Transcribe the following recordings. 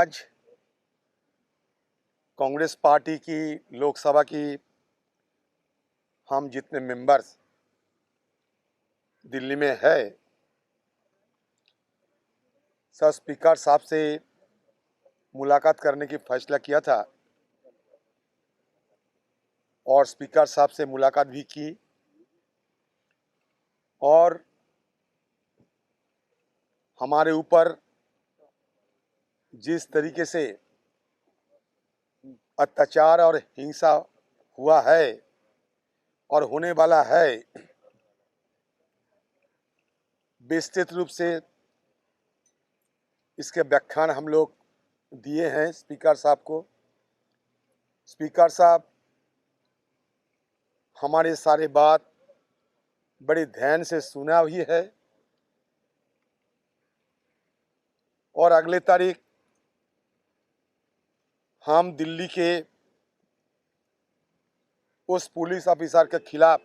आज कांग्रेस पार्टी की लोकसभा की हम जितने मेंबर्स दिल्ली में है, सब स्पीकर साहब से मुलाकात करने की फैसला किया था और स्पीकर साहब से मुलाकात भी की। और हमारे ऊपर जिस तरीके से अत्याचार और हिंसा हुआ है और होने वाला है, विस्तृत रूप से इसके व्याख्यान हम लोग दिए हैं स्पीकर साहब को। स्पीकर साहब हमारे सारे बात बड़े ध्यान से सुना भी है और अगले तारीख हम दिल्ली के उस पुलिस ऑफिसर के खिलाफ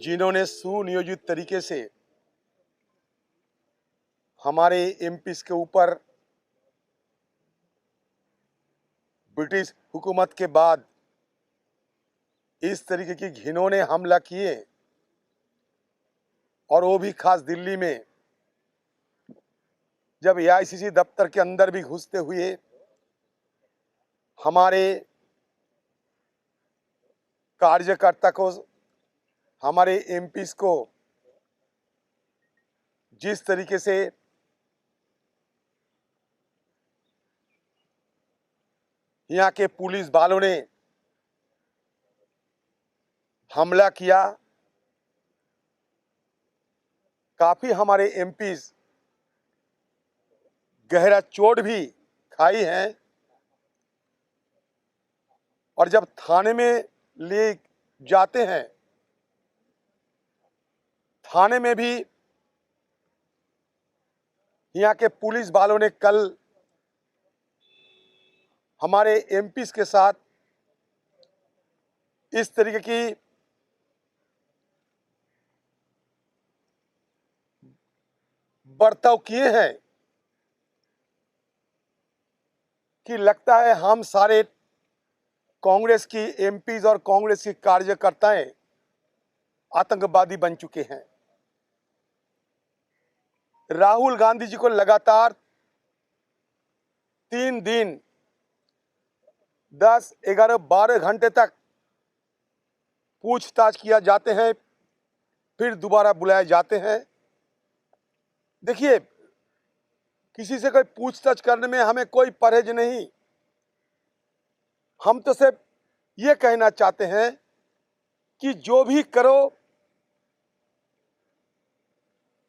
जिन्होंने सुनियोजित तरीके से हमारे एमपीज के ऊपर ब्रिटिश हुकूमत के बाद इस तरीके की घिनौने हमला किए और वो भी खास दिल्ली में, जब एआईसीसी दफ्तर के अंदर भी घुसते हुए हमारे कार्यकर्ता को, हमारे एमपीज को जिस तरीके से यहाँ के पुलिस वालों ने हमला किया, काफी हमारे एमपीज गहरा चोट भी खाई हैं। और जब थाने में ले जाते हैं, थाने में भी यहाँ के पुलिस वालों ने कल हमारे एमपीज के साथ इस तरीके की बर्ताव किए हैं कि लगता है हम सारे कांग्रेस की एमपीज और कांग्रेस की कार्यकर्ताएं आतंकवादी बन चुके हैं। राहुल गांधी जी को लगातार 3 दिन 10, 11, 12 घंटे तक पूछताछ किया जाते हैं, फिर दोबारा बुलाए जाते हैं। देखिए, किसी से कोई पूछताछ करने में हमें कोई परहेज नहीं। हम तो सिर्फ ये कहना चाहते हैं कि जो भी करो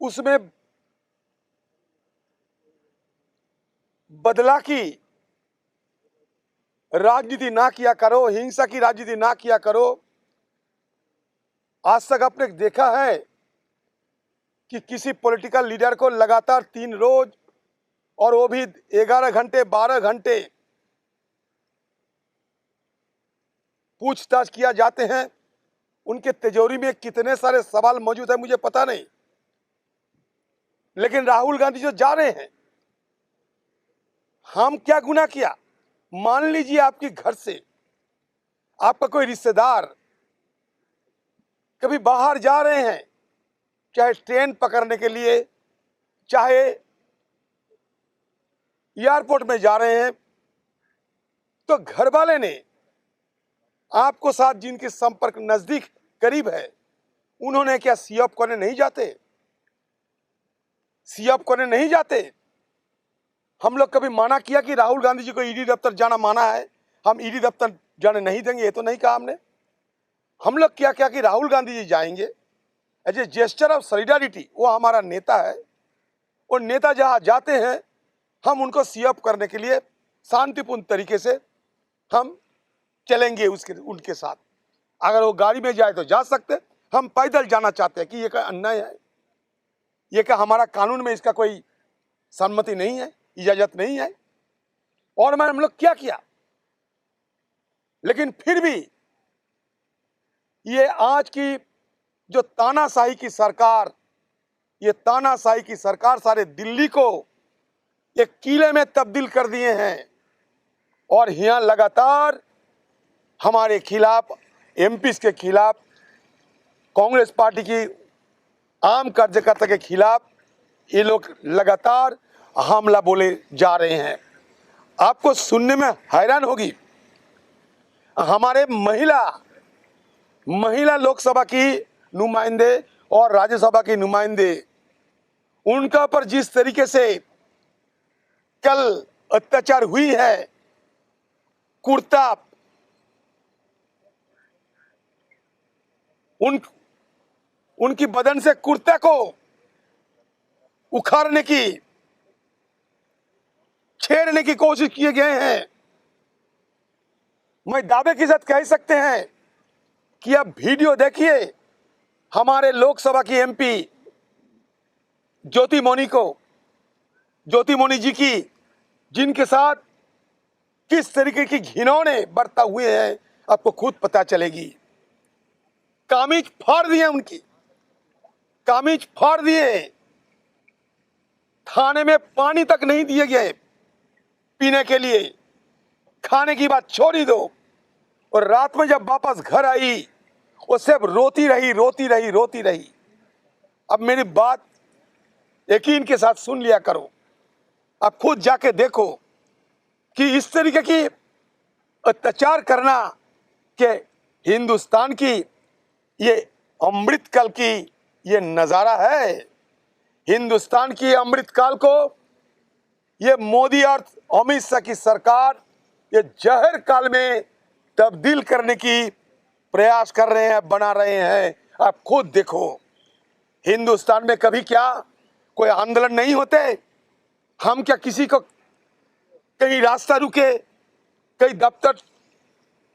उसमें बदला की राजनीति ना किया करो, हिंसा की राजनीति ना किया करो। आज तक आपने देखा है कि किसी पॉलिटिकल लीडर को लगातार 3 रोज और वो भी 11 घंटे 12 घंटे पूछताछ किया जाते हैं। उनके तिजोरी में कितने सारे सवाल मौजूद है मुझे पता नहीं, लेकिन राहुल गांधी जो जा रहे हैं, हम क्या गुनाह किया? मान लीजिए आपके घर से आपका कोई रिश्तेदार कभी बाहर जा रहे हैं, चाहे ट्रेन पकड़ने के लिए, चाहे एयरपोर्ट में जा रहे हैं, तो घर वाले ने आपको साथ जिनके संपर्क नजदीक करीब है, उन्होंने क्या सीएफ करने नहीं जाते? सीएफ करने नहीं जाते। हम लोग कभी माना किया कि राहुल गांधी जी को ईडी दफ्तर जाना माना है, हम ईडी दफ्तर जाने नहीं देंगे? ये तो नहीं कहा हमने। हम लोग क्या क्या कि राहुल गांधी जी जाएंगे as a gesture of solidarity, वो हमारा नेता है, और नेता जहां जाते हैं हम उनको सीएफ करने के लिए शांतिपूर्ण तरीके से हम चलेंगे उनके साथ। अगर वो गाड़ी में जाए तो जा सकते, हम पैदल जाना चाहते हैं कि ये क्या अन्याय है? ये क्या हमारा कानून में इसका कोई सम्मति नहीं है, इजाजत नहीं है? और हम लोग क्या किया? लेकिन फिर भी ये आज की जो तानाशाही की सरकार, ये तानाशाही की सरकार सारे दिल्ली को एक किले में तब्दील कर दिए हैं और यहाँ लगातार हमारे खिलाफ, एमपीज के खिलाफ, कांग्रेस पार्टी की आम कार्यकर्ता के खिलाफ ये लोग लगातार हमला बोले जा रहे हैं। आपको सुनने में हैरान होगी, हमारे महिला लोकसभा की नुमाइंदे और राज्यसभा की नुमाइंदे, उनका पर जिस तरीके से कल अत्याचार हुई है, कुर्ता उनकी बदन से कुर्ता को उखाड़ने की, छेड़ने की कोशिश किए गए हैं। मैं दावे के साथ कह सकते हैं कि अब वीडियो देखिए हमारे लोकसभा की एमपी ज्योति मौनी जी की, जिनके साथ किस तरीके की घिनौने बर्ताव हुए हैं आपको खुद पता चलेगी। कामीज फाड़ दिए, उनकी कामीज फाड़ दिए, खाने में पानी तक नहीं दिए गए पीने के लिए, खाने की बात छोड़ दो। और रात में जब वापस घर आई वो सिर्फ रोती रही। अब मेरी बात यकीन के साथ सुन लिया करो, आप खुद जाके देखो कि इस तरीके की अत्याचार करना के हिंदुस्तान की ये अमृतकाल की ये नजारा है। हिंदुस्तान की अमृतकाल को ये मोदी और अमित शाह की सरकार ये जहर काल में तब्दील करने की प्रयास कर रहे हैं, बना रहे हैं। आप खुद देखो, हिंदुस्तान में कभी क्या कोई आंदोलन नहीं होते? हम क्या किसी को कहीं रास्ता रुके, कहीं दफ्तर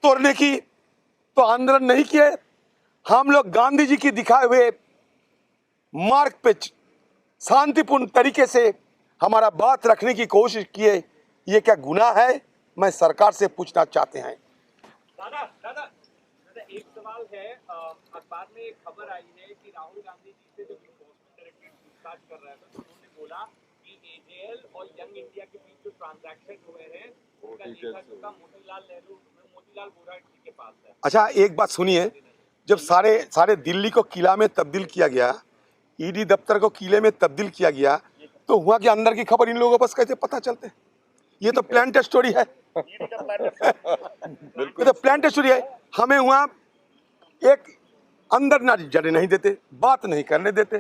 तोड़ने की तो आंदोलन नहीं किए? हम लोग गांधी जी की दिखाए हुए मार्ग पे शांतिपूर्ण तरीके से हमारा बात रखने की कोशिश किए। ये क्या गुनाह है? मैं सरकार से पूछना चाहते हैं। दादा एक सवाल है, अखबार में एक खबर आई है कि राहुल गांधी जी से जब इन्फोर्समेंट डायरेक्टरेट पूछताछ कर रहा था तो उन्होंने बोला कि एजेएल और यंग इंडिया के बीच जो ट्रांजैक्शन हुए हैं उसका लेखा मोतीलाल वोरा जी के पास है। अच्छा, एक बात सुनिए, जब सारे दिल्ली को किला में तब्दील किया गया, ईडी दफ्तर को किले में तब्दील किया गया, तो वहां के अंदर की खबर इन लोगों को बस कैसे पता चलते? ये तो प्लान टेस्ट स्टोरी है। ये तो प्लान टेस्ट स्टोरी है। हमें वहां एक अंदर ना जाने नहीं देते, बात नहीं करने देते,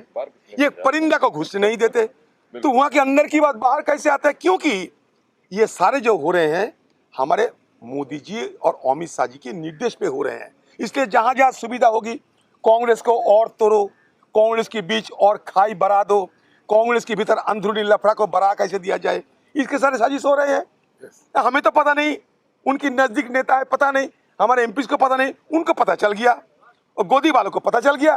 ये परिंदा को घुसने नहीं देते, तो वहां के अंदर की बात बाहर कैसे आता है? क्योंकि ये सारे जो हो रहे हैं हमारे मोदी जी और अमित शाह जी के निर्देश पे हो रहे हैं। इसलिए जहां जहां सुविधा होगी कांग्रेस को और तोड़ो, कांग्रेस के बीच और खाई बढ़ा दो, कांग्रेस के भीतर अंदरूनी लफड़ा को बढ़ा कैसे दिया जाए, इसके सारे साजिश हो रहे हैं। हमें तो पता नहीं, उनकी नजदीक नेता है, पता नहीं, हमारे एमपी को पता नहीं, उनको पता चल गया और गोदी वालों को पता चल गया।